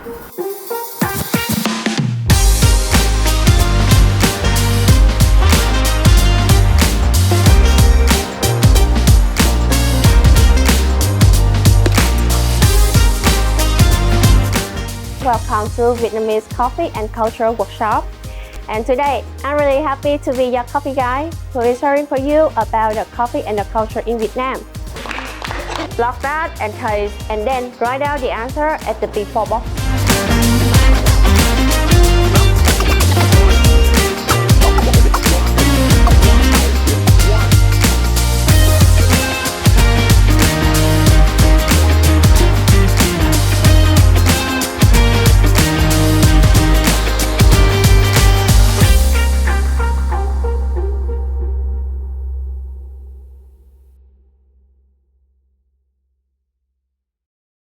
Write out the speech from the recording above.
Welcome to Vietnamese Coffee and Culture Workshop. And today, I'm really happy to be your coffee guide who is sharing for you about the coffee and the culture in Vietnam. Log that and taste, and then write down the answer at the before box.